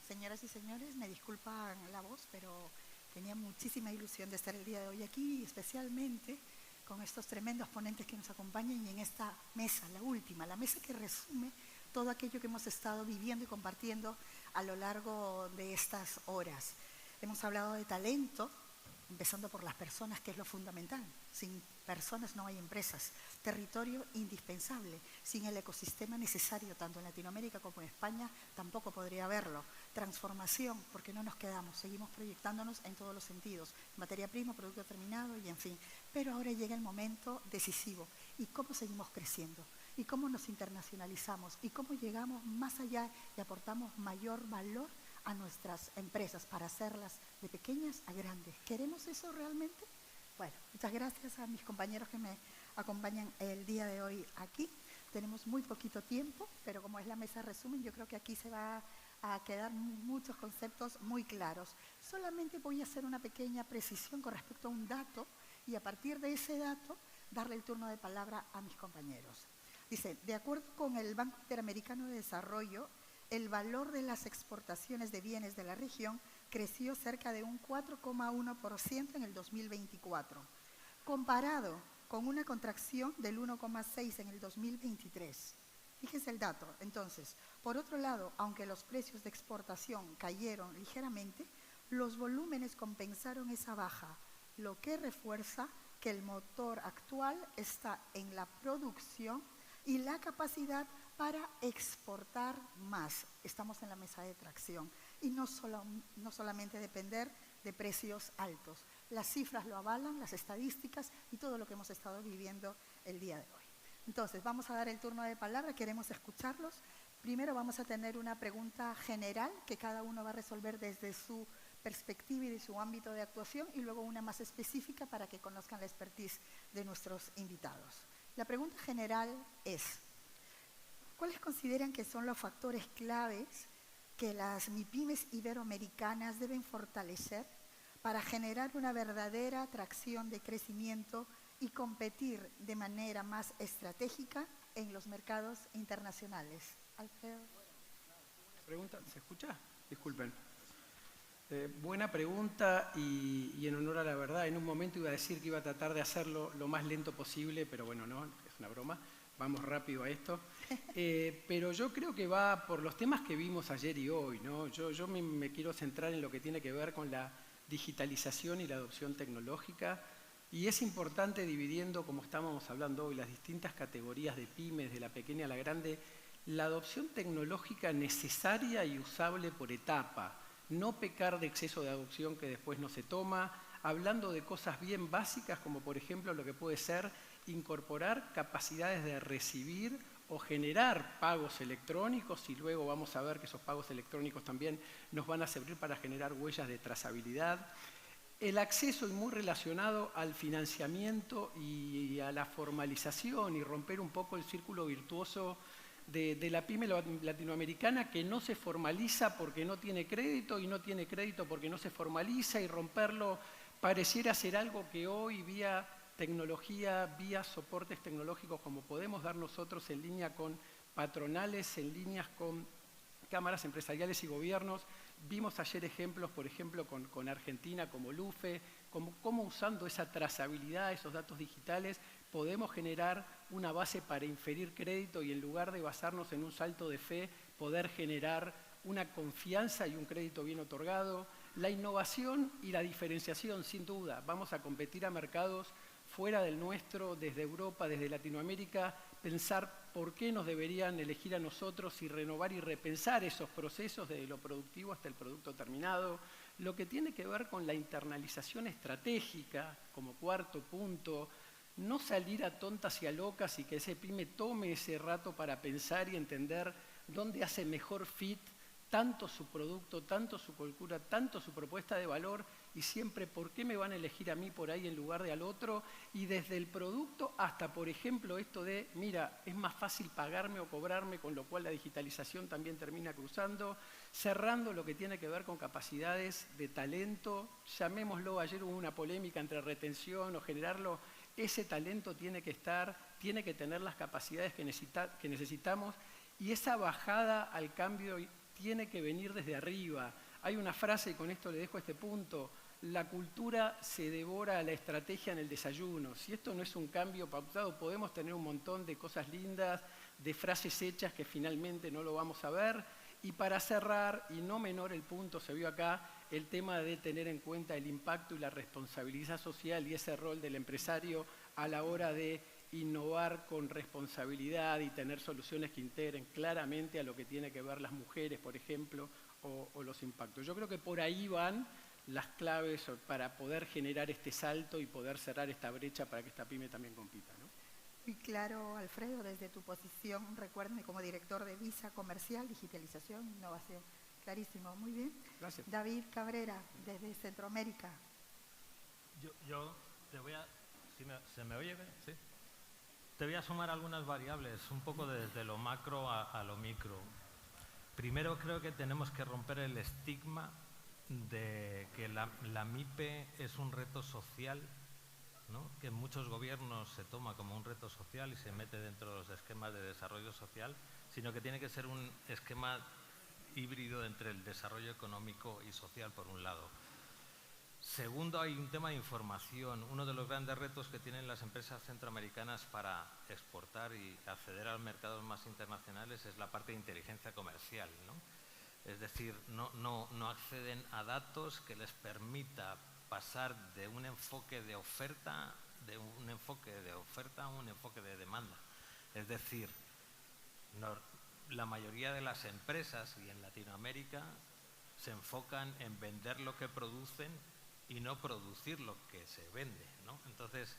Señoras y señores, me disculpan la voz, pero tenía muchísima ilusión de estar el día de hoy aquí, especialmente con estos tremendos ponentes que nos acompañan y en esta mesa, la última, la mesa que resume todo aquello que hemos estado viviendo y compartiendo a lo largo de estas horas. Hemos hablado de talento, empezando por las personas, que es lo fundamental. Sin personas no hay empresas. Territorio indispensable. Sin el ecosistema necesario, tanto en Latinoamérica como en España, tampoco podría haberlo. Transformación, porque no nos quedamos, seguimos proyectándonos en todos los sentidos. Materia prima, producto terminado y en fin. Pero ahora llega el momento decisivo. ¿Y cómo seguimos creciendo? ¿Y cómo nos internacionalizamos? ¿Y cómo llegamos más allá y aportamos mayor valor a nuestras empresas para hacerlas de pequeñas a grandes? ¿Queremos eso realmente? Bueno, muchas gracias a mis compañeros que me acompañan el día de hoy aquí. Tenemos muy poquito tiempo, pero como es la mesa resumen, yo creo que aquí se va a quedar muchos conceptos muy claros. Solamente voy a hacer una pequeña precisión con respecto a un dato y a partir de ese dato darle el turno de palabra a mis compañeros. Dice, de acuerdo con el Banco Interamericano de Desarrollo, el valor de las exportaciones de bienes de la región creció cerca de un 4,1% en el 2024, comparado con una contracción del 1,6% en el 2023. Fíjense el dato. Entonces, por otro lado, aunque los precios de exportación cayeron ligeramente, los volúmenes compensaron esa baja, lo que refuerza que el motor actual está en la producción y la capacidad para exportar más. Estamos en la mesa de tracción y no solamente depender de precios altos. Las cifras lo avalan, las estadísticas y todo lo que hemos estado viviendo el día de hoy. Entonces, vamos a dar el turno de palabra, queremos escucharlos. Primero vamos a tener una pregunta general que cada uno va a resolver desde su perspectiva y de su ámbito de actuación y luego una más específica para que conozcan la expertise de nuestros invitados. La pregunta general es, ¿cuáles consideran que son los factores claves que las MIPYMES iberoamericanas deben fortalecer para generar una verdadera atracción de crecimiento y competir de manera más estratégica en los mercados internacionales? Alfredo. Pregunta, ¿se escucha? Disculpen. Buena pregunta y en honor a la verdad, en un momento iba a decir que iba a tratar de hacerlo lo más lento posible, pero bueno, no, es una broma, vamos rápido a esto. Pero yo creo que va por los temas que vimos ayer y hoy, ¿no? Yo me quiero centrar en lo que tiene que ver con la digitalización y la adopción tecnológica y es importante dividiendo, como estábamos hablando hoy, las distintas categorías de pymes, de la pequeña a la grande, la adopción tecnológica necesaria y usable por etapa. No pecar de exceso de adopción que después no se toma, hablando de cosas bien básicas como por ejemplo lo que puede ser incorporar capacidades de recibir o generar pagos electrónicos y luego vamos a ver que esos pagos electrónicos también nos van a servir para generar huellas de trazabilidad. El acceso y muy relacionado al financiamiento y a la formalización y romper un poco el círculo virtuoso de la pyme latinoamericana que no se formaliza porque no tiene crédito y no tiene crédito porque no se formaliza y romperlo pareciera ser algo que hoy vía tecnología, vía soportes tecnológicos como podemos dar nosotros en línea con patronales, en líneas con cámaras empresariales y gobiernos. Vimos ayer ejemplos, por ejemplo, con Argentina como LUFE, cómo usando esa trazabilidad, esos datos digitales, podemos generar una base para inferir crédito y en lugar de basarnos en un salto de fe, poder generar una confianza y un crédito bien otorgado. La innovación y la diferenciación, sin duda. Vamos a competir a mercados fuera del nuestro, desde Europa, desde Latinoamérica, pensar por qué nos deberían elegir a nosotros y renovar y repensar esos procesos desde lo productivo hasta el producto terminado. Lo que tiene que ver con la internalización estratégica, como cuarto punto, no salir a tontas y a locas y que ese pyme tome ese rato para pensar y entender dónde hace mejor fit tanto su producto, tanto su cultura, tanto su propuesta de valor y siempre por qué me van a elegir a mí por ahí en lugar de al otro y desde el producto hasta, por ejemplo, esto de, mira, es más fácil pagarme o cobrarme, con lo cual la digitalización también termina cruzando, cerrando lo que tiene que ver con capacidades de talento, llamémoslo, ayer hubo una polémica entre retención o generarlo, ese talento tiene que estar, tiene que tener las capacidades que necesitamos y esa bajada al cambio tiene que venir desde arriba. Hay una frase, y con esto le dejo este punto: la cultura se devora a la estrategia en el desayuno. Si esto no es un cambio pautado, podemos tener un montón de cosas lindas, de frases hechas que finalmente no lo vamos a ver. Y para cerrar, y no menor el punto, se vio acá, el tema de tener en cuenta el impacto y la responsabilidad social y ese rol del empresario a la hora de innovar con responsabilidad y tener soluciones que integren claramente a lo que tiene que ver las mujeres, por ejemplo, o los impactos. Yo creo que por ahí van las claves para poder generar este salto y poder cerrar esta brecha para que esta pyme también compita, ¿no? Muy claro, Alfredo, desde tu posición, recuérdame, como director de Visa Comercial, Digitalización, Innovación. Clarísimo, muy bien. Gracias. David Cabrera, desde Centroamérica. Yo te voy a... ¿Se me oye bien? Sí. Te voy a sumar algunas variables, un poco desde lo macro a lo micro. Primero, creo que tenemos que romper el estigma de que la MIPE es un reto social, ¿no? Que en muchos gobiernos se toma como un reto social y se mete dentro de los esquemas de desarrollo social, sino que tiene que ser un esquema híbrido entre el desarrollo económico y social, por un lado. Segundo, hay un tema de información. Uno de los grandes retos que tienen las empresas centroamericanas para exportar y acceder a los mercados más internacionales es la parte de inteligencia comercial, ¿no? Es decir, no acceden a datos que les permita pasar de un enfoque de oferta a un enfoque de demanda. Es decir, la mayoría de las empresas, y en Latinoamérica, se enfocan en vender lo que producen y no producir lo que se vende, ¿no? Entonces,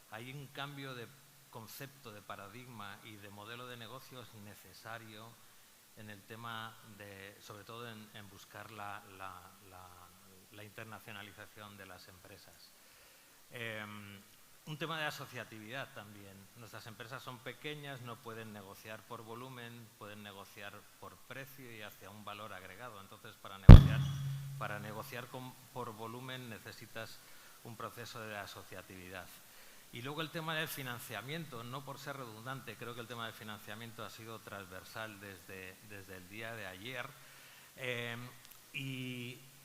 hay un cambio de concepto, de paradigma y de modelo de negocios necesario en el tema de, sobre todo en buscar la internacionalización de las empresas. Un tema de asociatividad también. Nuestras empresas son pequeñas, no pueden negociar por volumen, pueden negociar por precio y hacia un valor agregado. Entonces, para negociar por volumen necesitas un proceso de asociatividad. Y luego el tema del financiamiento, no por ser redundante, creo que el tema del financiamiento ha sido transversal desde el día de ayer.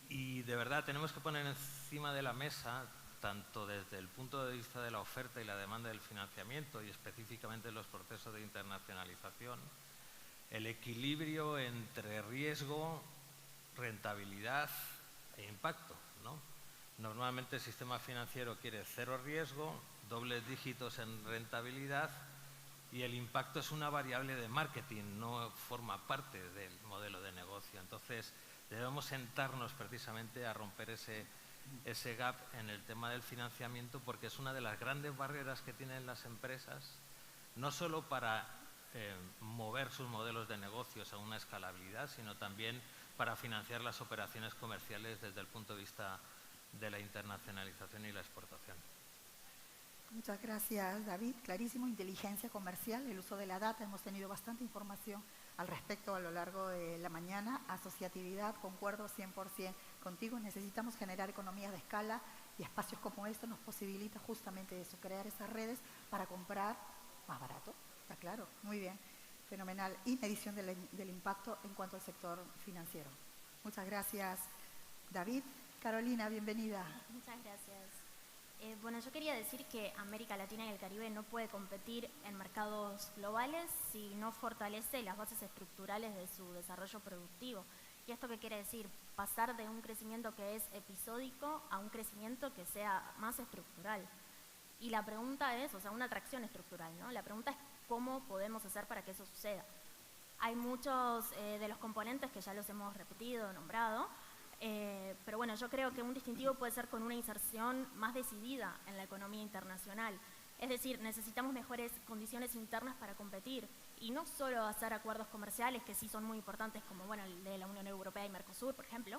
Y de verdad tenemos que poner encima de la mesa, tanto desde el punto de vista de la oferta y la demanda del financiamiento, y específicamente los procesos de internacionalización, el equilibrio entre riesgo, rentabilidad e impacto, ¿no? Normalmente el sistema financiero quiere cero riesgo, dobles dígitos en rentabilidad, y el impacto es una variable de marketing, no forma parte del modelo de negocio. Entonces, debemos sentarnos precisamente a romper ese gap en el tema del financiamiento, porque es una de las grandes barreras que tienen las empresas, no solo para mover sus modelos de negocios a una escalabilidad, sino también para financiar las operaciones comerciales desde el punto de vista de la internacionalización y la exportación. Muchas gracias, David. Clarísimo, inteligencia comercial, el uso de la data. Hemos tenido bastante información al respecto a lo largo de la mañana. Asociatividad, concuerdo 100% contigo. Necesitamos generar economías de escala y espacios como este nos posibilita justamente eso, crear esas redes para comprar más barato. Está claro, muy bien, fenomenal. Y medición del impacto en cuanto al sector financiero. Muchas gracias, David. Carolina, bienvenida. Muchas gracias. Bueno, yo quería decir que América Latina y el Caribe no puede competir en mercados globales si no fortalece las bases estructurales de su desarrollo productivo. ¿Y esto qué quiere decir? Pasar de un crecimiento que es episódico a un crecimiento que sea más estructural. Y la pregunta es, o sea, una atracción estructural, ¿no? La pregunta es cómo podemos hacer para que eso suceda. Hay muchos de los componentes que ya los hemos repetido, nombrado, pero bueno, yo creo que un distintivo puede ser con una inserción más decidida en la economía internacional. Es decir, necesitamos mejores condiciones internas para competir y no solo hacer acuerdos comerciales, que sí son muy importantes, como bueno, el de la Unión Europea y Mercosur, por ejemplo,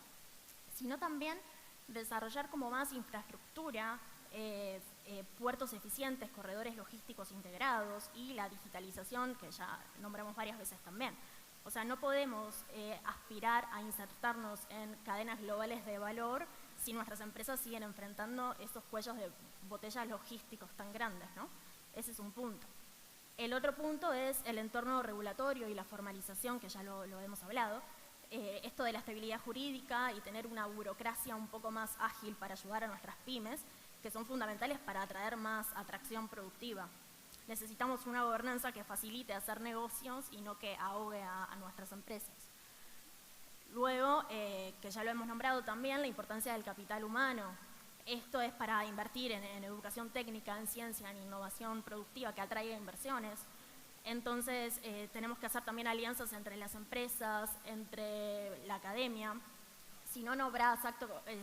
sino también desarrollar como más infraestructura, puertos eficientes, corredores logísticos integrados y la digitalización, que ya nombramos varias veces también. O sea, no podemos aspirar a insertarnos en cadenas globales de valor si nuestras empresas siguen enfrentando estos cuellos de botella logísticos tan grandes, ¿no? Ese es un punto. El otro punto es el entorno regulatorio y la formalización, que ya lo hemos hablado. esto de la estabilidad jurídica y tener una burocracia un poco más ágil para ayudar a nuestras pymes, que son fundamentales para atraer más atracción productiva. Necesitamos una gobernanza que facilite hacer negocios y no que ahogue a nuestras empresas. Luego, que ya lo hemos nombrado también, la importancia del capital humano. Esto es para invertir en educación técnica, en ciencia, en innovación productiva que atraiga inversiones. Entonces, tenemos que hacer también alianzas entre las empresas, entre la academia, si no, no habrá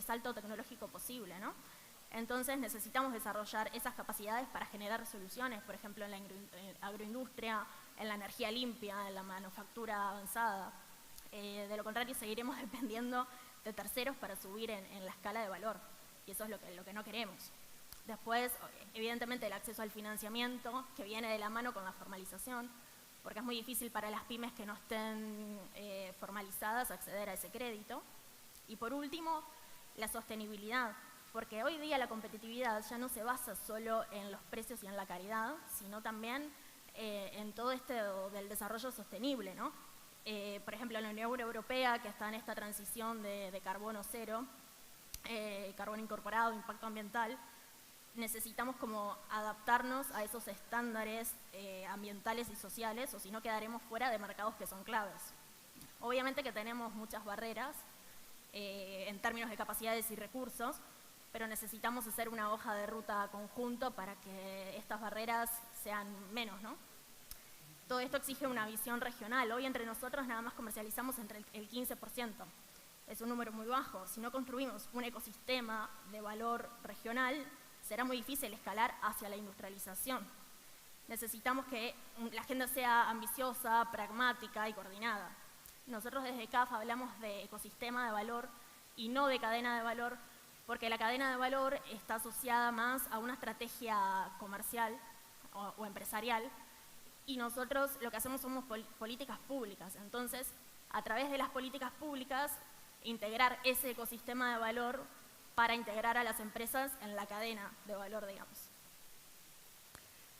salto tecnológico posible, ¿no? Entonces, necesitamos desarrollar esas capacidades para generar soluciones, por ejemplo, en la agroindustria, en la energía limpia, en la manufactura avanzada. De lo contrario, seguiremos dependiendo de terceros para subir en la escala de valor, y eso es lo que no queremos. Después, evidentemente, el acceso al financiamiento, que viene de la mano con la formalización, porque es muy difícil para las pymes que no estén formalizadas acceder a ese crédito. Y por último, la sostenibilidad, porque hoy día la competitividad ya no se basa solo en los precios y en la calidad, sino también en todo esto del desarrollo sostenible, ¿no? Por ejemplo, la Unión Europea, que está en esta transición de carbono cero, carbono incorporado, impacto ambiental, necesitamos como adaptarnos a esos estándares ambientales y sociales, o si no quedaremos fuera de mercados que son claves. Obviamente que tenemos muchas barreras en términos de capacidades y recursos, pero necesitamos hacer una hoja de ruta conjunto para que estas barreras sean menos, ¿no? Todo esto exige una visión regional. Hoy entre nosotros nada más comercializamos entre el 15%. Es un número muy bajo. Si no construimos un ecosistema de valor regional, será muy difícil escalar hacia la industrialización. Necesitamos que la agenda sea ambiciosa, pragmática y coordinada. Nosotros desde CAF hablamos de ecosistema de valor y no de cadena de valor, porque la cadena de valor está asociada más a una estrategia comercial o empresarial, y nosotros lo que hacemos somos políticas públicas. Entonces, a través de las políticas públicas, integrar ese ecosistema de valor para integrar a las empresas en la cadena de valor, digamos.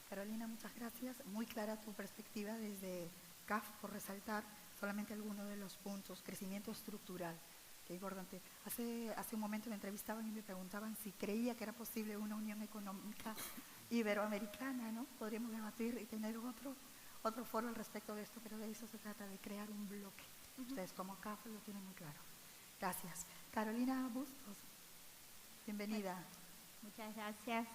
Carolina, muchas gracias. Muy clara tu perspectiva desde CAF, por resaltar solamente algunos de los puntos. Crecimiento estructural, que es importante. Hace un momento me entrevistaban y me preguntaban si creía que era posible una unión económica iberoamericana, ¿no? Podríamos debatir y tener otro foro al respecto de esto, pero de eso se trata, de crear un bloque. Ustedes como CAF lo tienen muy claro. Gracias. Carolina Bustos, bienvenida. Muchas gracias.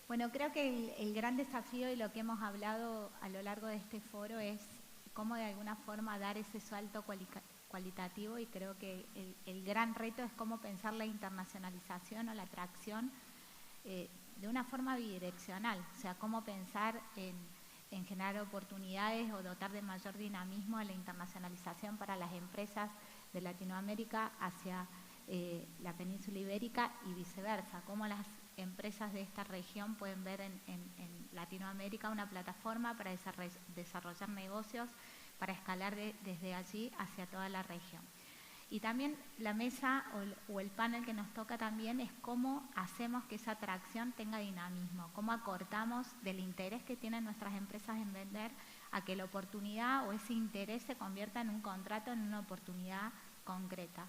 Bueno, creo que el gran desafío y lo que hemos hablado a lo largo de este foro es cómo de alguna forma dar ese salto cualitativo, y creo que el gran reto es cómo pensar la internacionalización o la atracción de una forma bidireccional, o sea, cómo pensar en generar oportunidades o dotar de mayor dinamismo a la internacionalización para las empresas de Latinoamérica hacia la península ibérica y viceversa, cómo las empresas de esta región pueden ver en Latinoamérica una plataforma para desarrollar negocios, para escalar desde allí hacia toda la región. Y también la mesa o el panel que nos toca también es cómo hacemos que esa atracción tenga dinamismo, cómo acortamos del interés que tienen nuestras empresas en vender a que la oportunidad o ese interés se convierta en un contrato, en una oportunidad concreta.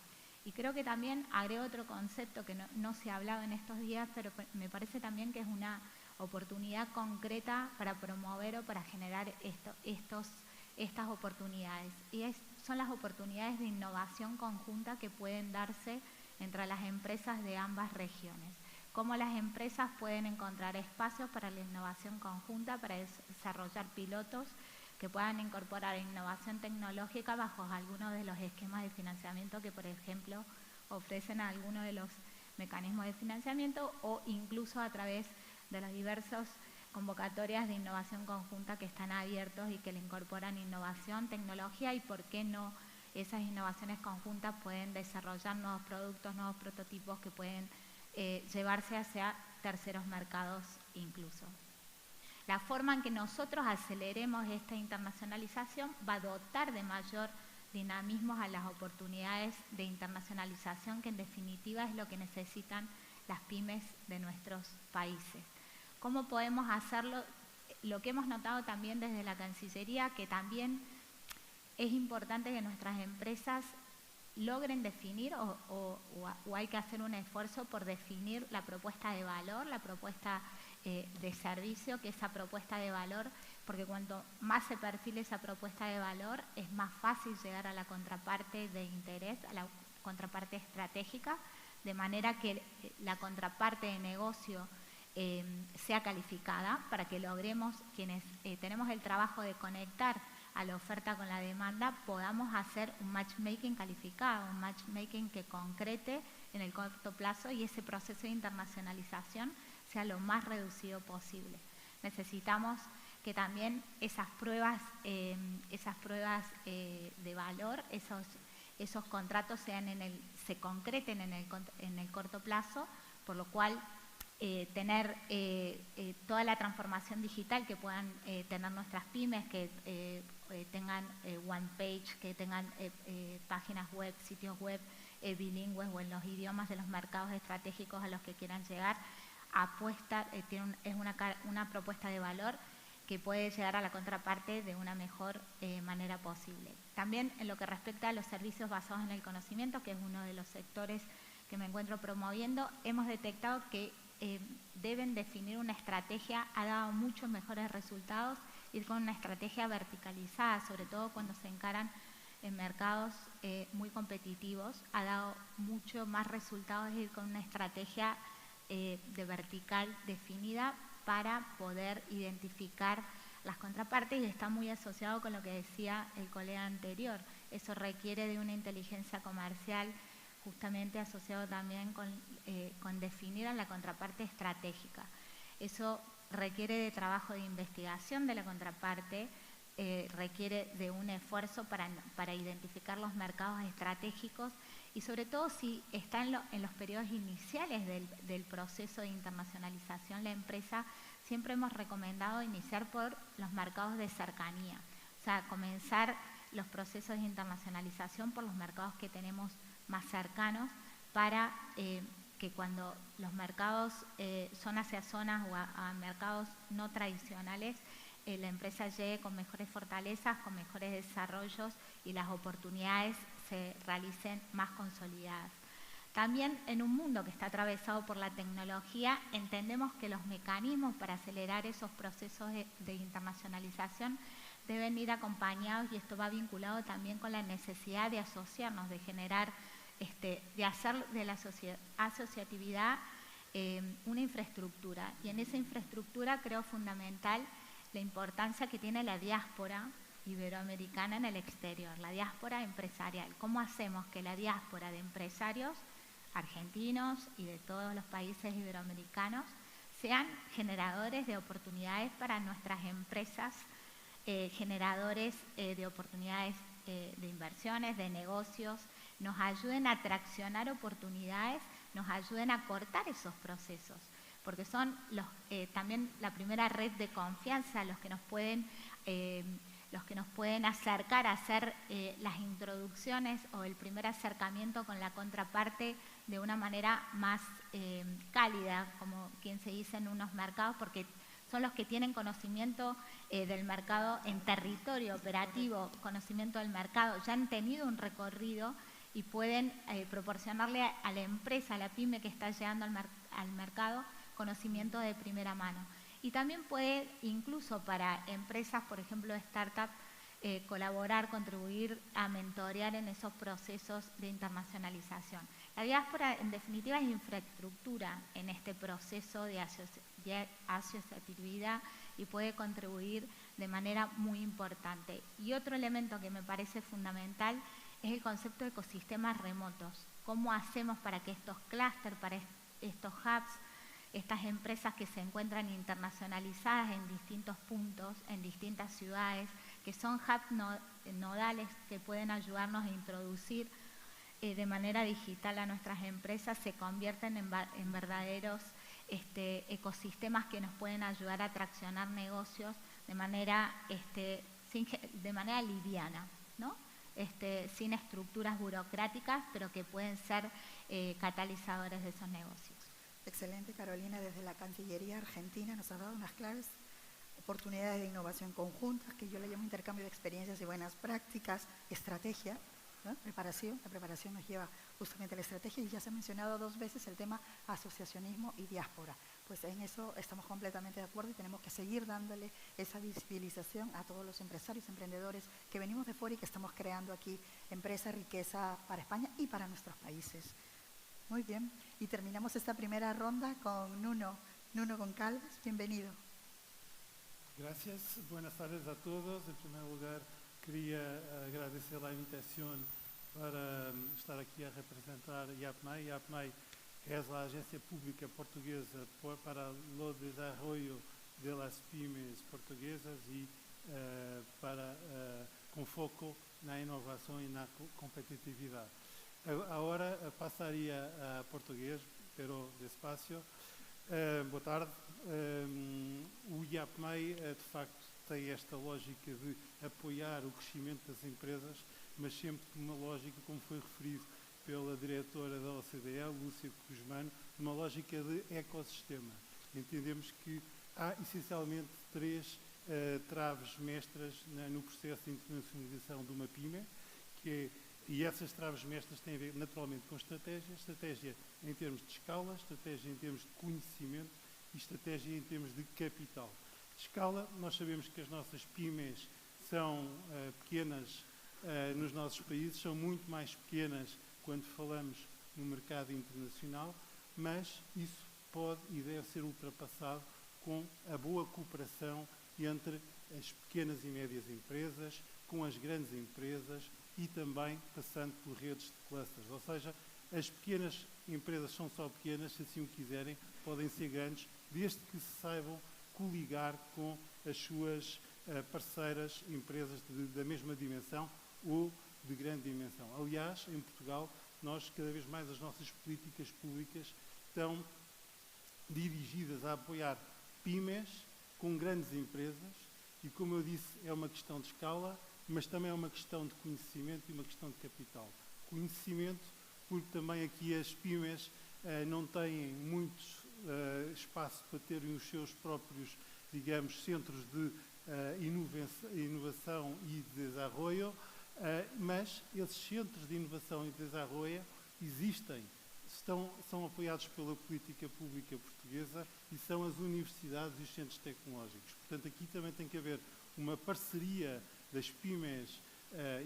Y creo que también agrego otro concepto que no se ha hablado en estos días, pero me parece también que es una oportunidad concreta para promover o para generar estas oportunidades. Y son las oportunidades de innovación conjunta que pueden darse entre las empresas de ambas regiones. Cómo las empresas pueden encontrar espacios para la innovación conjunta, para desarrollar pilotos que puedan incorporar innovación tecnológica bajo algunos de los esquemas de financiamiento que, por ejemplo, ofrecen algunos de los mecanismos de financiamiento, o incluso a través de las diversas convocatorias de innovación conjunta que están abiertos y que le incorporan innovación, tecnología, y por qué no esas innovaciones conjuntas pueden desarrollar nuevos productos, nuevos prototipos que pueden llevarse hacia terceros mercados incluso. La forma en que nosotros aceleremos esta internacionalización va a dotar de mayor dinamismo a las oportunidades de internacionalización, que en definitiva es lo que necesitan las pymes de nuestros países. ¿Cómo podemos hacerlo? Lo que hemos notado también desde la Cancillería, que también es importante que nuestras empresas logren definir o hay que hacer un esfuerzo por definir la propuesta de valor, la propuesta de servicio, que esa propuesta de valor, porque cuanto más se perfile esa propuesta de valor, es más fácil llegar a la contraparte de interés, a la contraparte estratégica, de manera que la contraparte de negocio sea calificada para que logremos, quienes tenemos el trabajo de conectar a la oferta con la demanda, podamos hacer un matchmaking calificado, un matchmaking que concrete en el corto plazo y ese proceso de internacionalización sea lo más reducido posible. Necesitamos que también esas pruebas de valor, esos contratos se concreten en el corto plazo, por lo cual tener toda la transformación digital que puedan tener nuestras pymes, que tengan one page, que tengan páginas web, sitios web bilingües o en los idiomas de los mercados estratégicos a los que quieran llegar, es una propuesta de valor que puede llegar a la contraparte de una mejor manera posible. También en lo que respecta a los servicios basados en el conocimiento, que es uno de los sectores que me encuentro promoviendo, hemos detectado que deben definir una estrategia, ha dado muchos mejores resultados ir con una estrategia verticalizada, sobre todo cuando se encaran en mercados muy competitivos, ha dado mucho más resultados ir con una estrategia de vertical definida para poder identificar las contrapartes y está muy asociado con lo que decía el colega anterior. Eso requiere de una inteligencia comercial justamente asociado también con definir a la contraparte estratégica. Eso requiere de trabajo de investigación de la contraparte, requiere de un esfuerzo para identificar los mercados estratégicos y sobre todo si está en los periodos iniciales del proceso de internacionalización la empresa, siempre hemos recomendado iniciar por los mercados de cercanía, o sea, comenzar los procesos de internacionalización por los mercados que tenemos más cercanos para que cuando los mercados son hacia zonas o a mercados no tradicionales, la empresa llegue con mejores fortalezas, con mejores desarrollos y las oportunidades se realicen más consolidadas. También en un mundo que está atravesado por la tecnología, entendemos que los mecanismos para acelerar esos procesos de internacionalización deben ir acompañados y esto va vinculado también con la necesidad de asociarnos, de generar, de hacer de la asociatividad una infraestructura. Y en esa infraestructura creo fundamental la importancia que tiene la diáspora iberoamericana en el exterior, la diáspora empresarial. ¿Cómo hacemos que la diáspora de empresarios argentinos y de todos los países iberoamericanos sean generadores de oportunidades para nuestras empresas, generadores de oportunidades de inversiones, de negocios, nos ayuden a traccionar oportunidades, nos ayuden a cortar esos procesos, porque son también la primera red de confianza, los que nos pueden acercar a hacer las introducciones o el primer acercamiento con la contraparte de una manera más cálida, como quien se dice en unos mercados, porque son los que tienen conocimiento del mercado en territorio operativo, conocimiento del mercado, ya han tenido un recorrido y pueden proporcionarle a la empresa, a la pyme que está llegando al mercado, conocimiento de primera mano. Y también puede, incluso para empresas, por ejemplo, startups, colaborar, contribuir a mentorear en esos procesos de internacionalización. La diáspora, en definitiva, es infraestructura en este proceso de asociatividad y puede contribuir de manera muy importante. Y otro elemento que me parece fundamental es el concepto de ecosistemas remotos. ¿Cómo hacemos para que estos clústeres, para estos hubs, estas empresas que se encuentran internacionalizadas en distintos puntos, en distintas ciudades, que son hubs nodales que pueden ayudarnos a introducir de manera digital a nuestras empresas, se convierten en verdaderos ecosistemas que nos pueden ayudar a traccionar negocios de manera liviana, ¿no? Sin estructuras burocráticas, pero que pueden ser catalizadores de esos negocios. Excelente, Carolina. Desde la Cancillería Argentina nos ha dado unas claves oportunidades de innovación conjuntas, que yo le llamo intercambio de experiencias y buenas prácticas, estrategia, ¿no? La preparación nos lleva justamente a la estrategia y ya se ha mencionado 2 veces el tema asociacionismo y diáspora. Pues en eso estamos completamente de acuerdo y tenemos que seguir dándole esa visibilización a todos los empresarios, emprendedores que venimos de fuera y que estamos creando aquí empresa, riqueza para España y para nuestros países. Muy bien, y terminamos esta primera ronda con Nuno Goncalves, bienvenido. Gracias, buenas tardes a todos. En primer lugar, quería agradecer la invitación para estar aquí a representar IAPMEI. IAPMEI es la agencia pública portuguesa para el desarrollo de las pymes portuguesas y con foco na inovação e na competitividade. Agora passaria a português, pero despacio. Boa tarde. O IAPMEI, de facto, tem esta lógica de apoiar o crescimento das empresas, mas sempre com uma lógica, como foi referido pela diretora da OCDE, Lúcia Guzmán, uma lógica de ecossistema. Entendemos que há essencialmente 3 traves mestras no processo de internacionalização de uma PYME, e essas traves mestras têm a ver naturalmente com estratégia em termos de escala, estratégia em termos de conhecimento e estratégia em termos de capital. De escala, nós sabemos que as nossas PYMEs são pequenas nos nossos países, são muito mais pequenas quando falamos no mercado internacional, mas isso pode e deve ser ultrapassado com a boa cooperação entre as pequenas e médias empresas, com as grandes empresas e também passando por redes de clusters. Ou seja, as pequenas empresas são só pequenas, se assim o quiserem, podem ser grandes, desde que se saibam coligar com as suas parceiras, empresas da mesma dimensão ou de grande dimensão. Aliás, em Portugal, nós, cada vez mais, as nossas políticas públicas estão dirigidas a apoiar PYMEs com grandes empresas e, como eu disse, é uma questão de escala, mas também é uma questão de conhecimento e uma questão de capital. Conhecimento, porque também aqui as PYMEs não têm muito espaço para terem os seus próprios, digamos, centros de inovação e de desenvolvimento, mas esses centros de inovação e de desenvolvimento existem, são apoiados pela política pública portuguesa e são as universidades e os centros tecnológicos. Portanto, aqui também tem que haver uma parceria das PYMEs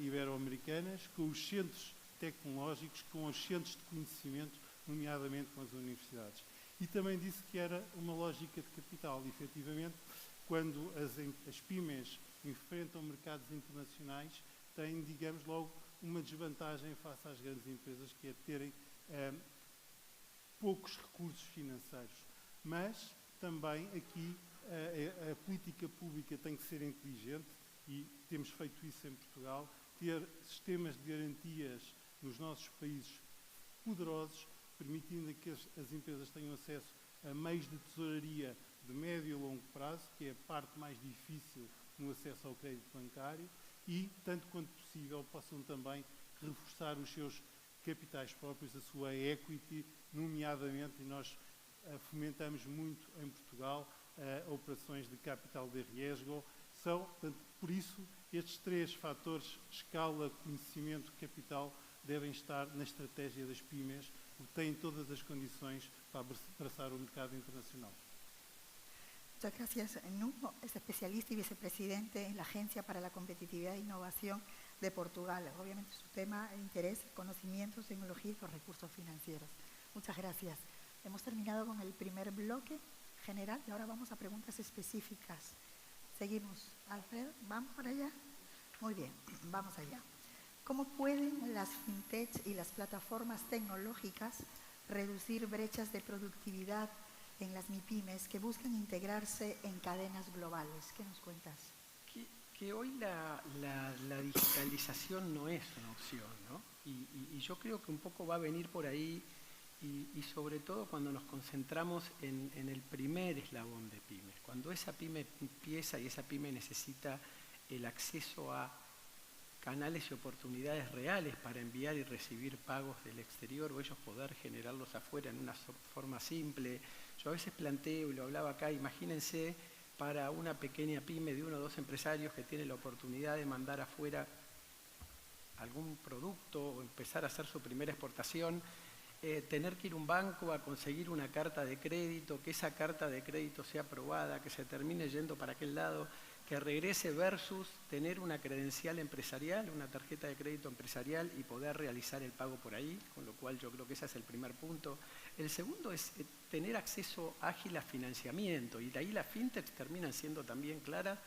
ibero-americanas com os centros tecnológicos, com os centros de conhecimento, nomeadamente com as universidades. E também disse que era uma lógica de capital. E, efetivamente, quando as PYMEs enfrentam mercados internacionais, têm, digamos, logo uma desvantagem face às grandes empresas, que é terem poucos recursos financeiros. Mas também aqui a política pública tem que ser inteligente e temos feito isso em Portugal, ter sistemas de garantias nos nossos países poderosos, permitindo que as empresas tenham acesso a meios de tesouraria de médio e longo prazo, que é a parte mais difícil no acesso ao crédito bancário, e, tanto quanto possível, possam também reforçar os seus capitais próprios, a sua equity, nomeadamente, e nós fomentamos muito em Portugal operações de capital de riesgo. Portanto, por isso, estes 3 fatores, escala, conhecimento, capital, devem estar na estratégia das PYMEs, porque têm todas as condições para abraçar o mercado internacional. Muchas gracias. Nuno es especialista y vicepresidente en la Agencia para la Competitividad e Innovación de Portugal. Obviamente su tema de interés, conocimientos, tecnología y los recursos financieros. Muchas gracias. Hemos terminado con el primer bloque general y ahora vamos a preguntas específicas. Seguimos. Alfredo, ¿vamos para allá? Muy bien, vamos allá. ¿Cómo pueden las fintech y las plataformas tecnológicas reducir brechas de productividad en las MIPYMEs que buscan integrarse en cadenas globales? ¿Qué nos cuentas? Que hoy la digitalización no es una opción, ¿no? Y yo creo que un poco va a venir por ahí y sobre todo cuando nos concentramos en el primer eslabón de pymes. Cuando esa pyme empieza y esa pyme necesita el acceso a canales y oportunidades reales para enviar y recibir pagos del exterior o ellos poder generarlos afuera en una forma simple. Yo a veces planteo, y lo hablaba acá, imagínense para una pequeña pyme de 1 o 2 empresarios que tiene la oportunidad de mandar afuera algún producto o empezar a hacer su primera exportación, tener que ir a un banco a conseguir una carta de crédito, que esa carta de crédito sea aprobada, que se termine yendo para aquel lado, que regrese versus tener una credencial empresarial, una tarjeta de crédito empresarial y poder realizar el pago por ahí, con lo cual yo creo que ese es el primer punto. El segundo es tener acceso ágil a financiamiento, y de ahí las fintechs terminan siendo también claras,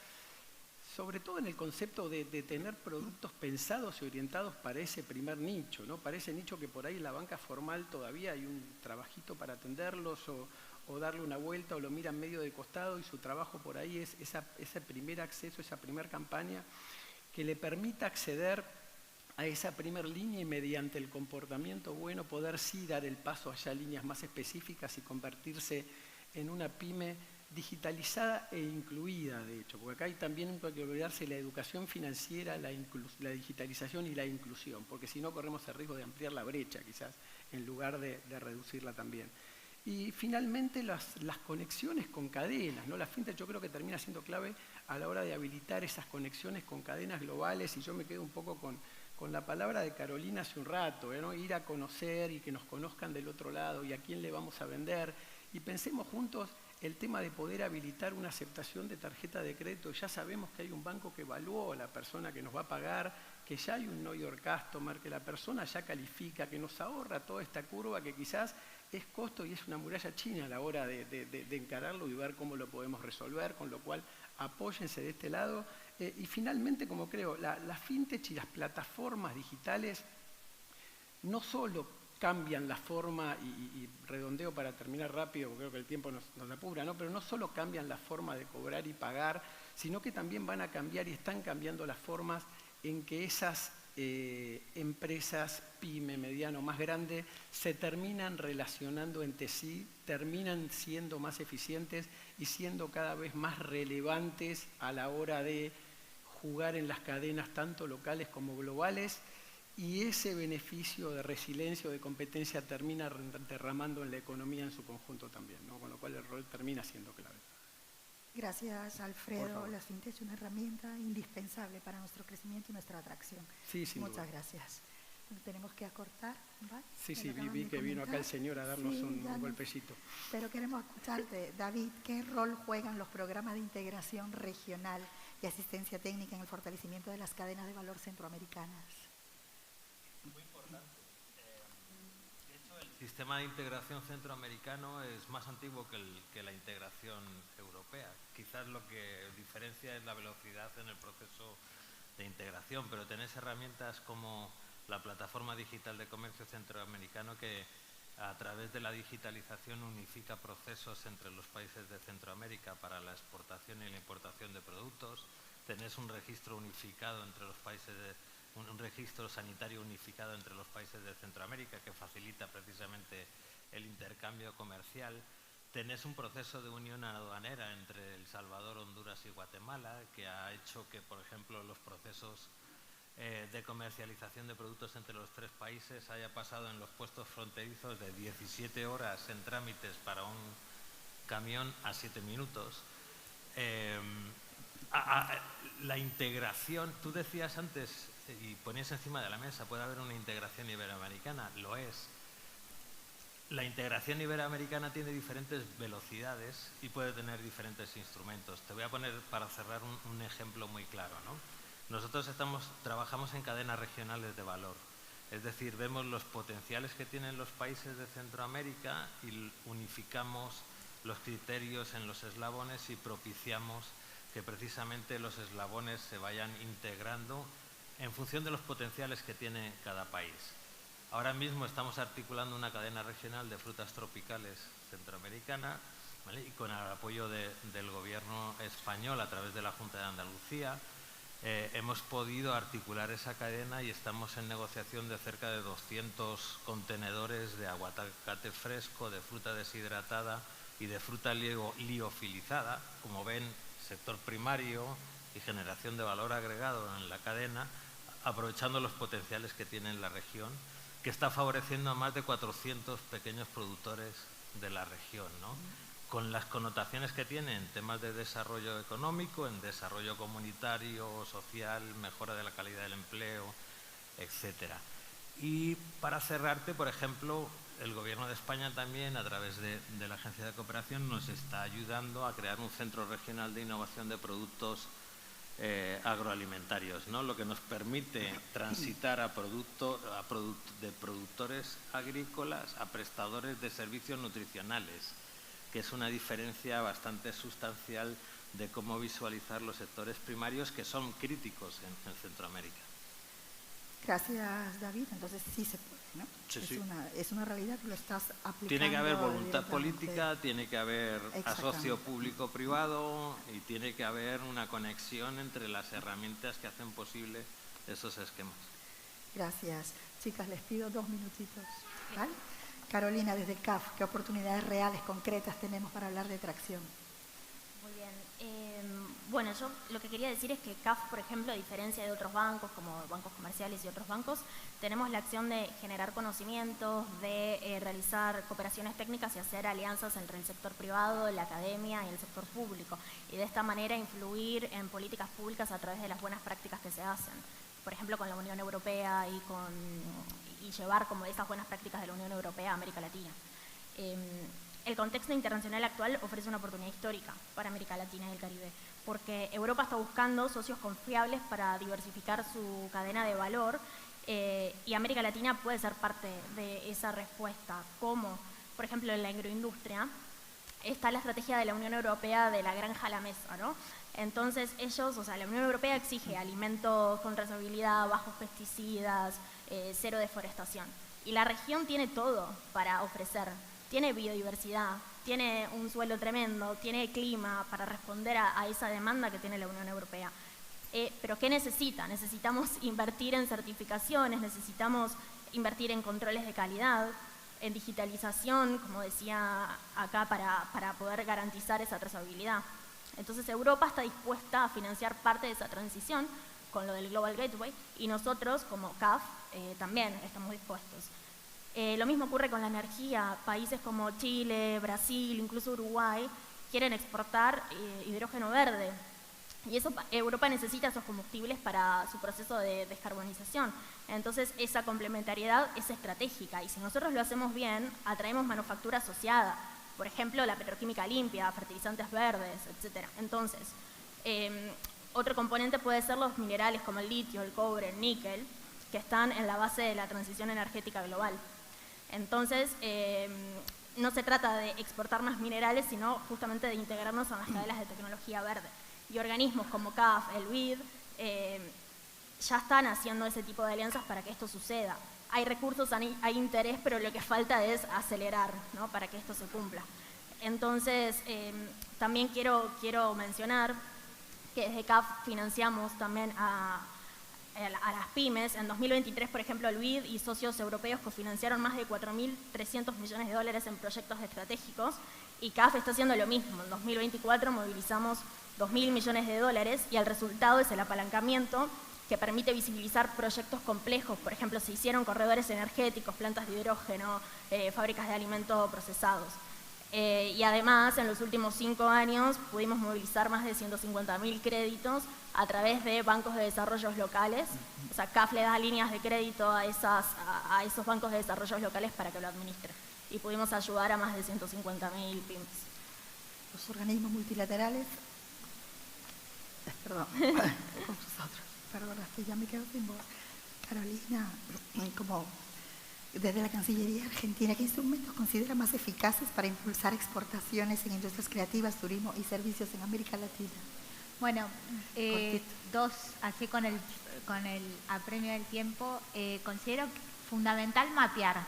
sobre todo en el concepto de tener productos pensados y orientados para ese primer nicho, ¿no? Para ese nicho que por ahí en la banca formal todavía hay un trabajito para atenderlos o darle una vuelta o lo miran medio de costado, y su trabajo por ahí es ese primer acceso, esa primera campaña que le permita acceder a esa primera línea y mediante el comportamiento bueno poder sí dar el paso allá a líneas más específicas y convertirse en una pyme digitalizada e incluida, de hecho, porque acá hay también que olvidarse la educación financiera, la digitalización y la inclusión, porque si no corremos el riesgo de ampliar la brecha quizás, en lugar de reducirla también. Y finalmente las conexiones con cadenas, ¿no? La fintech yo creo que termina siendo clave a la hora de habilitar esas conexiones con cadenas globales, y yo me quedo un poco con la palabra de Carolina hace un rato, ¿no? Ir a conocer y que nos conozcan del otro lado y a quién le vamos a vender, y pensemos juntos el tema de poder habilitar una aceptación de tarjeta de crédito. Ya sabemos que hay un banco que evaluó a la persona que nos va a pagar, que ya hay un Know Your Customer, que la persona ya califica, que nos ahorra toda esta curva que quizás es costo y es una muralla china a la hora de encararlo y ver cómo lo podemos resolver, con lo cual apóyense de este lado. Y finalmente, como creo, las fintech y las plataformas digitales no solo cambian la forma, y redondeo para terminar rápido, porque creo que el tiempo nos apura, ¿no? Pero no solo cambian la forma de cobrar y pagar, sino que también van a cambiar y están cambiando las formas en que esas empresas pyme, mediano, más grande, se terminan relacionando entre sí, terminan siendo más eficientes y siendo cada vez más relevantes a la hora de jugar en las cadenas tanto locales como globales, y ese beneficio de resiliencia o de competencia termina derramando en la economía en su conjunto también, ¿no? Con lo cual el rol termina siendo clave. Gracias, Alfredo. La fintech es una herramienta indispensable para nuestro crecimiento y nuestra atracción. Sí, sin Muchas duda. gracias. Tenemos que acortar, ¿vale? Sí, vi que vino acá el señor a darnos un golpecito. Pero queremos escucharte. David, ¿qué rol juegan los programas de integración regional y asistencia técnica en el fortalecimiento de las cadenas de valor centroamericanas? Muy importante. De hecho, el sistema de integración centroamericano es más antiguo que la integración europea. Quizás lo que diferencia es la velocidad en el proceso de integración, pero tenés herramientas como la Plataforma Digital de Comercio Centroamericano, que a través de la digitalización unifica procesos entre los países de Centroamérica para la exportación y la importación de productos. Tenés un registro unificado entre los países un registro sanitario unificado entre los países de Centroamérica que facilita precisamente el intercambio comercial. Tenés un proceso de unión aduanera entre El Salvador, Honduras y Guatemala, que ha hecho que, por ejemplo, los procesos de comercialización de productos entre los tres países haya pasado en los puestos fronterizos de 17 horas en trámites para un camión a 7 minutos. La integración, tú decías antes y ponías encima de la mesa, puede haber una integración iberoamericana, lo es. La integración iberoamericana tiene diferentes velocidades y puede tener diferentes instrumentos. Te voy a poner, para cerrar, un ejemplo muy claro, ¿no? Nosotros trabajamos en cadenas regionales de valor, es decir, vemos los potenciales que tienen los países de Centroamérica y unificamos los criterios en los eslabones y propiciamos que precisamente los eslabones se vayan integrando en función de los potenciales que tiene cada país. Ahora mismo estamos articulando una cadena regional de frutas tropicales centroamericana, ¿vale? Y con el apoyo del gobierno español a través de la Junta de Andalucía hemos podido articular esa cadena y estamos en negociación de cerca de 200 contenedores de aguacate fresco, de fruta deshidratada y de fruta liofilizada. Como ven, sector primario y generación de valor agregado en la cadena, aprovechando los potenciales que tiene la región, que está favoreciendo a más de 400 pequeños productores de la región, ¿no? Con las connotaciones que tiene en temas de desarrollo económico, en desarrollo comunitario, social, mejora de la calidad del empleo, etcétera. Y para cerrarte, por ejemplo, el Gobierno de España también, a través de la Agencia de Cooperación, nos está ayudando a crear un centro regional de innovación de productos agroalimentarios, ¿no? Lo que nos permite transitar de productores agrícolas a prestadores de servicios nutricionales, que es una diferencia bastante sustancial de cómo visualizar los sectores primarios que son críticos en Centroamérica. Gracias, David. Entonces sí se puede, ¿no? Sí, es una realidad que lo estás aplicando. Tiene que haber voluntad directamente. política, tiene que haber Exactamente. asocio público-privado y tiene que haber una conexión entre las herramientas que hacen posible esos esquemas. Gracias. Chicas, les pido 2 minutitos. ¿Vale? Carolina, desde el CAF, ¿qué oportunidades reales, concretas tenemos para hablar de tracción? Muy bien. Bueno, yo lo que quería decir es que CAF, por ejemplo, a diferencia de otros bancos, como bancos comerciales y otros bancos, tenemos la acción de generar conocimientos, de realizar cooperaciones técnicas y hacer alianzas entre el sector privado, la academia y el sector público. Y de esta manera influir en políticas públicas a través de las buenas prácticas que se hacen. Por ejemplo, con la Unión Europea y llevar como esas buenas prácticas de la Unión Europea a América Latina. El contexto internacional actual ofrece una oportunidad histórica para América Latina y el Caribe, porque Europa está buscando socios confiables para diversificar su cadena de valor y América Latina puede ser parte de esa respuesta, como por ejemplo en la agroindustria está la estrategia de la Unión Europea de la granja a la mesa, ¿no? Entonces ellos, o sea, la Unión Europea exige alimentos con trazabilidad, bajos pesticidas, cero deforestación, y la región tiene todo para ofrecer. Tiene biodiversidad, tiene un suelo tremendo, tiene clima para responder a esa demanda que tiene la Unión Europea. ¿Pero qué necesita? Necesitamos invertir en certificaciones, necesitamos invertir en controles de calidad, en digitalización, como decía acá, para poder garantizar esa trazabilidad. Entonces Europa está dispuesta a financiar parte de esa transición con lo del Global Gateway y nosotros como CAF también estamos dispuestos. Lo mismo ocurre con la energía. Países como Chile, Brasil, incluso Uruguay, quieren exportar hidrógeno verde. Y eso, Europa necesita esos combustibles para su proceso de descarbonización. Entonces, esa complementariedad es estratégica. Y si nosotros lo hacemos bien, atraemos manufactura asociada. Por ejemplo, la petroquímica limpia, fertilizantes verdes, etc. Entonces, otro componente puede ser los minerales como el litio, el cobre, el níquel, que están en la base de la transición energética global. Entonces, no se trata de exportar más minerales, sino justamente de integrarnos en las cadenas de tecnología verde. Y organismos como CAF, el BID, ya están haciendo ese tipo de alianzas para que esto suceda. Hay recursos, hay interés, pero lo que falta es acelerar, ¿no?, para que esto se cumpla. Entonces, también quiero mencionar que desde CAF financiamos también a las pymes. En 2023, por ejemplo, el BID y socios europeos cofinanciaron más de 4.300 millones de dólares en proyectos estratégicos y CAF está haciendo lo mismo. En 2024 movilizamos 2.000 millones de dólares y el resultado es el apalancamiento que permite visibilizar proyectos complejos. Por ejemplo, se hicieron corredores energéticos, plantas de hidrógeno, fábricas de alimentos procesados. Y además, en los últimos 5 años pudimos movilizar más de 150.000 créditos a través de bancos de desarrollos locales. O sea, CAF le da líneas de crédito a esos bancos de desarrollos locales para que lo administren. Y pudimos ayudar a más de 150.000 pymes. Los organismos multilaterales, perdón, con vosotros, perdona, que ya me quedo sin voz. Carolina, como desde la Cancillería Argentina, ¿qué instrumentos considera más eficaces para impulsar exportaciones en industrias creativas, turismo y servicios en América Latina? Bueno, dos, así con el apremio del tiempo, considero fundamental mapear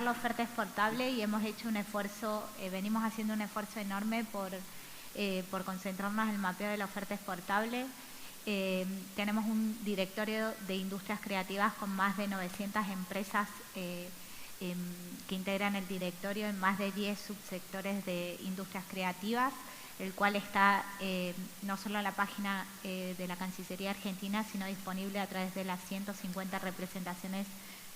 la oferta exportable y hemos hecho un esfuerzo, venimos haciendo un esfuerzo enorme por concentrarnos en el mapeo de la oferta exportable. Tenemos un directorio de industrias creativas con más de 900 empresas que integran el directorio en más de 10 subsectores de industrias creativas, el cual está no solo en la página de la Cancillería Argentina, sino disponible a través de las 150 representaciones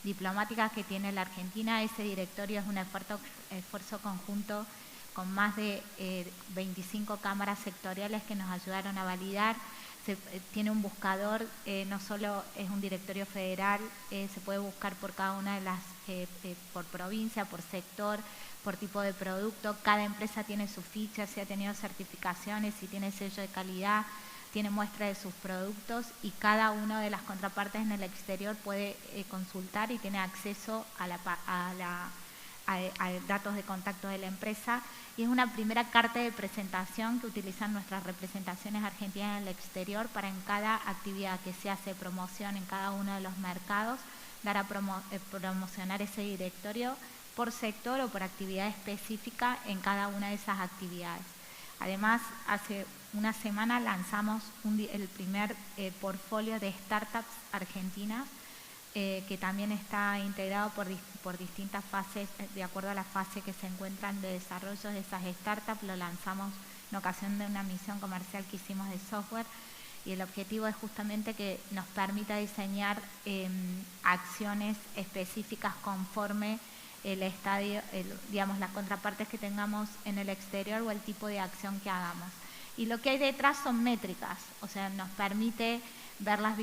diplomáticas que tiene la Argentina. Ese directorio es un esfuerzo conjunto con más de 25 cámaras sectoriales que nos ayudaron a validar tiene un buscador, no solo es un directorio federal, se puede buscar por cada una de las, por provincia, por sector, por tipo de producto. Cada empresa tiene su ficha, si ha tenido certificaciones, si tiene sello de calidad, tiene muestra de sus productos, y cada una de las contrapartes en el exterior puede consultar y tiene acceso a datos de contacto de la empresa, y es una primera carta de presentación que utilizan nuestras representaciones argentinas en el exterior para en cada actividad que se hace promoción en cada uno de los mercados, dar a promocionar ese directorio por sector o por actividad específica en cada una de esas actividades. Además, hace una semana lanzamos el primer portfolio de startups argentinas, que también está integrado por distintas fases, de acuerdo a la fase que se encuentran de desarrollo de esas startups. Lo lanzamos en ocasión de una misión comercial que hicimos de software, y el objetivo es justamente que nos permita diseñar acciones específicas conforme el estadio, digamos, las contrapartes que tengamos en el exterior o el tipo de acción que hagamos. Y lo que hay detrás son métricas, o sea, nos permite verlas,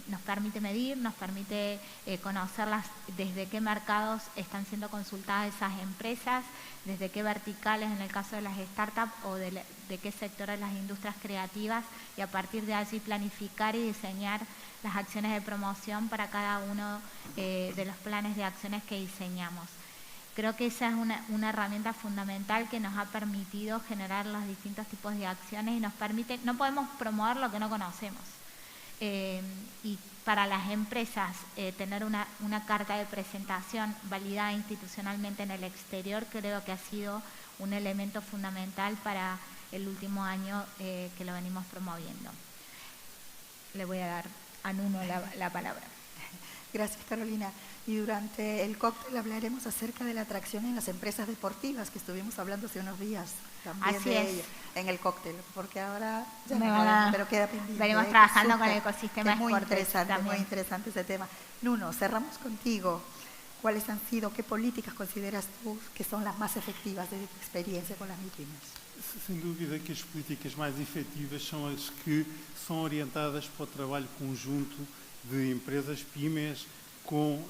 nos permite medir, nos permite conocerlas, desde qué mercados están siendo consultadas esas empresas, desde qué verticales en el caso de las startups, o de qué sectores de las industrias creativas, y a partir de allí planificar y diseñar las acciones de promoción para cada uno de los planes de acciones que diseñamos. Creo que esa es una herramienta fundamental que nos ha permitido generar los distintos tipos de acciones, y nos permite, no podemos promover lo que no conocemos. Y para las empresas tener una carta de presentación validada institucionalmente en el exterior, creo que ha sido un elemento fundamental para el último año que lo venimos promoviendo. Le voy a dar a Nuno la palabra. Gracias, Carolina. Y durante el cóctel hablaremos acerca de la atracción en las empresas deportivas, que estuvimos hablando hace unos días también. Así de es. ella, en el cóctel, porque ahora ya Me no van a- sabemos, pero queda pendiente. venimos trabajando Súper, con el ecosistema que es muy Sportec interesante, también. muy interesante ese tema. Nuno, cerramos contigo. ¿Cuáles han sido, qué políticas consideras tú que son las más efectivas desde tu experiencia con las MIPYMES? Sem dúvida que as políticas mais efetivas são as que são orientadas para o trabalho conjunto de empresas PYMEs com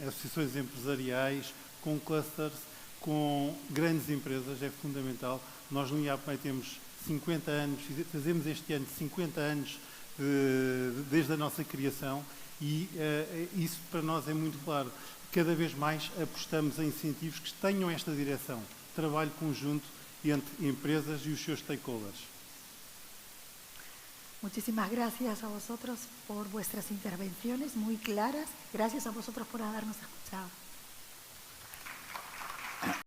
associações empresariais, com clusters, com grandes empresas. É fundamental. Nós no IAPMEI temos 50 anos, fazemos este ano 50 anos desde a nossa criação, e isso para nós é muito claro. Cada vez mais apostamos em incentivos que tenham esta direção, trabalho conjunto entre empresas e os seus stakeholders. Muchísimas gracias a vosotros por vuestras intervenciones muy claras. Gracias a vosotros por habernos escuchado.